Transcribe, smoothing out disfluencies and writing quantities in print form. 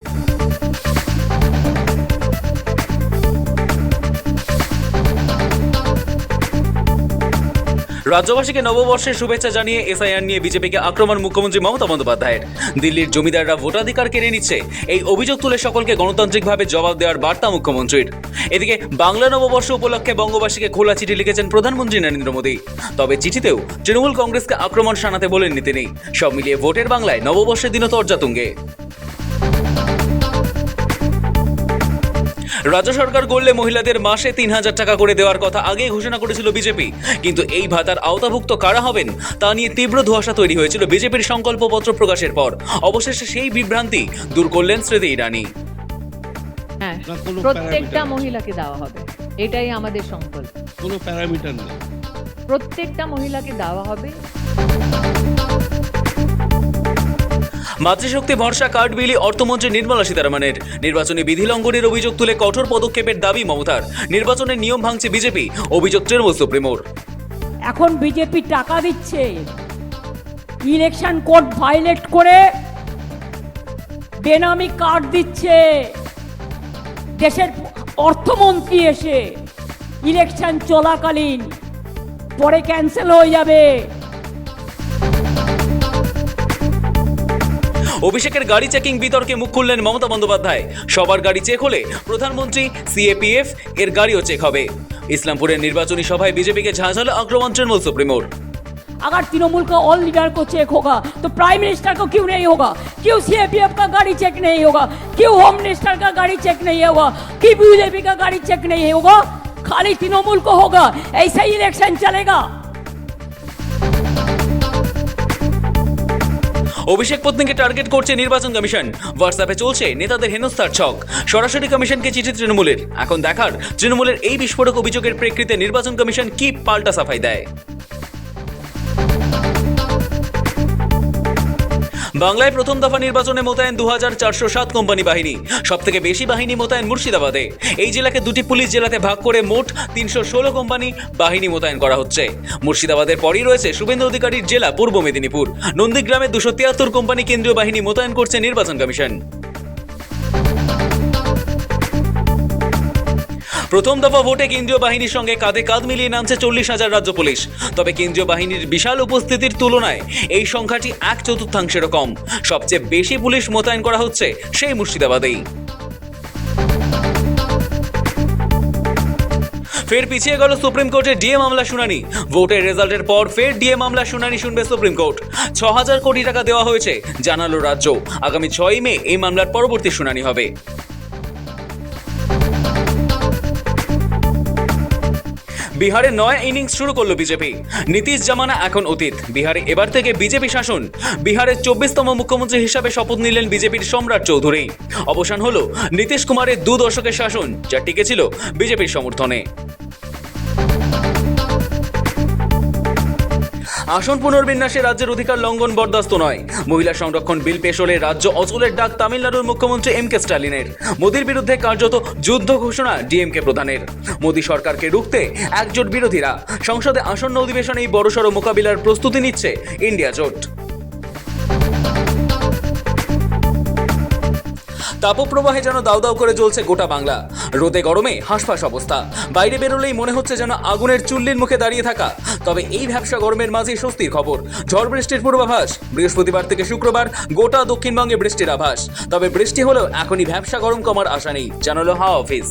রাজ্যবাসীকে নববর্ষের শুভেচ্ছা জানিয়ে এসআইআর নিয়ে বিজেপিকে আক্রমণ মুখ্যমন্ত্রী মমতা বন্দ্যোপাধ্যায়ের। দিল্লির জমিদাররা ভোটাধিকার কেড়ে নিচ্ছে, এই অভিযোগ তুলে সকলকে গণতান্ত্রিকভাবে জবাব দেওয়ার বার্তা মুখ্যমন্ত্রীর। এদিকে বাংলা নববর্ষ উপলক্ষে বঙ্গবাসীকে খোলা চিঠি লিখেছেন প্রধানমন্ত্রী নরেন্দ্র মোদী। তবে চিঠিতেও তৃণমূল কংগ্রেসকে আক্রমণ শানাতে বলেননি তিনি। সব মিলিয়ে ভোটের বাংলায় নববর্ষের দিনও তরজা তুঙ্গে। রাজ্য সরকার গড়লে মহিলাদের মাসে ৩,০০০ টাকা করে দেওয়ার কথা আগেই ঘোষণা করেছিল বিজেপি, কিন্তু এই ভাতার আওতাভুক্ত কারা হবেন তা নিয়ে তীব্র ধোঁয়াশা তৈরি হয়েছিল বিজেপির সংকল্পপত্র প্রকাশের পর। অবশেষে সেই বিভ্রান্তি দূর করলেন স্মৃতি ইরানি। হ্যাঁ, প্রত্যেকটা মহিলাকে দেওয়া হবে, এটাই আমাদের সংকল্প। কোনো প্যারামিটার নেই, প্রত্যেকটা মহিলাকে দেওয়া হবে। মাতৃশক্তি ভরসা কার্ড বিলি অর্থমন্ত্রী নির্মলা সীতারামনের। নির্বাচনী বিধি লঙ্ঘনের অভিযোগ তুলে কঠোর পদক্ষেপের দাবি মমতার। নির্বাচনের নিয়ম ভাঙছে বিজেপি, অভিযোগ তৃণমূল সুপ্রিমোর। এখন বিজেপি টাকা দিচ্ছে, ইলেকশন কোড ভায়োলেট করে বেনামি কার্ড দিচ্ছে। দেশের অর্থমন্ত্রী এসে ইলেকশন চলাকালীন পরে ক্যান্সেল হয়ে যাবে। অভিষেকের গাড়ি চেকিং বিতর্কে মুখ খুললেন মমতা বন্দ্যোপাধ্যায়। সবার গাড়ি চেক হলে প্রধানমন্ত্রী, সিএপিএফ এর গাড়িও চেক হবে। ইসলামপুরের নির্বাচনী সভায় বিজেপিকে ঝাঁঝালো আক্রমণ তৃণমূল সুপ্রিমোর। अगर तृणमूल का ऑल लीडर को चेक होगा तो प्राइम मिनिस्टर को क्यों नहीं होगा? क्यों सीएपीएफ का गाड़ी चेक नहीं होगा? क्यों होम मिनिस्टर का गाड़ी चेक नहीं होगा? क्यों बीजेपी का गाड़ी चेक नहीं होगा? खाली तृणमूल को होगा, ऐसा ही इलेक्शन चलेगा। অভিষেক পত্নীকে টার্গেট করছে নির্বাচন কমিশন। হোয়াটসঅ্যাপে চলছে নেতাদের হেনস্থার ছক। সরাসরি কমিশনকে চিঠি তৃণমূলের। এখন দেখার তৃণমূলের এই বিস্ফোরক অভিযোগের প্রেক্ষিতে নির্বাচন কমিশন কি পাল্টা সাফাই দেয়। বাংলায় প্রথম দফা নির্বাচনে মোতায়েন ২৪০৭ কোম্পানি বাহিনী। সবথেকে বেশি বাহিনী মোতায়েন মুর্শিদাবাদে। এই জেলাকে দুটি পুলিশ জেলাতে ভাগ করে মোট ৩১৬ কোম্পানি বাহিনী মোতায়েন করা হচ্ছে। মুর্শিদাবাদের পরই রয়েছে শুভেন্দু অধিকারীর জেলা পূর্ব মেদিনীপুর। নন্দীগ্রামে ২৭৩ কোম্পানি কেন্দ্রীয় বাহিনী মোতায়েন করছে নির্বাচন কমিশন। প্রথম দফা ভোটে কেন্দ্রীয় বাহিনীর সঙ্গে কাঁধে কাঁধ মিলিয়ে নামছে ৪০,০০০ রাজ্য পুলিশ। তবে কেন্দ্রীয় বাহিনীর বিশাল উপস্থিতির তুলনায় এই সংখ্যাটি ১/৪ কম। সবচেয়ে বেশি পুলিশ মোতায়েন করা হচ্ছে সেই মুর্শিদাবাদেই। ফের পিছিয়ে গেল সুপ্রিম কোর্টের ডিএ মামলা শুনানি। ভোটের রেজাল্টের পর ফের ডিএ মামলা শুনানি শুনবে সুপ্রিম কোর্ট। ৬,০০০ কোটি টাকা দেওয়া হয়েছে জানালো রাজ্য। আগামী ৬ মে এই মামলার পরবর্তী শুনানি হবে। বিহারে নয়া ইনিংস শুরু করলো বিজেপি। নীতিশ জামানা এখন অতীত। বিহারে এবার থেকে বিজেপি শাসন। বিহারের ২৪তম মুখ্যমন্ত্রী হিসাবে শপথ নিলেন বিজেপির সম্রাট চৌধুরী। অবসান হলো নীতিশ কুমারের ২ দশকের শাসন, যা টিকেছিল বিজেপির সমর্থনে। আসন পুনর্বিন্যাসে রাজ্যের অধিকার লঙ্ঘন বরদাস্ত নয়। মহিলা সংরক্ষণ বিল পেশ হলে রাজ্য অচলের ডাক তামিলনাড়ুর মুখ্যমন্ত্রী এম কে স্ট্যালিনের। মোদীর বিরুদ্ধে কার্যত যুদ্ধ ঘোষণা ডিএমকে প্রধানের। মোদী সরকারকে রুখতে একজোট বিরোধীরা। সংসদে আসন্ন অধিবেশনে এই বড়সড় মোকাবিলার প্রস্তুতি নিচ্ছে ইন্ডিয়া জোট। তাপপ্রবাহে যেন দাউ দাউ করে জ্বলছে গোটা বাংলা। রোদে গরমে হাঁসফাঁস অবস্থা। বাইরে বেরোলেই মনে হচ্ছে যেন আগুনের চুল্লির মুখে দাঁড়িয়ে থাকা। তবে এই ভ্যাপসা গরমের মাঝে স্বস্তির খবর। ঝড় বৃষ্টির পূর্বাভাস। বৃহস্পতিবার থেকে শুক্রবার গোটা দক্ষিণবঙ্গে বৃষ্টির আভাস। তবে বৃষ্টি হলেও এখনই ভ্যাপসা গরম কমার আশা নেই, জানালো হাওয়া অফিস।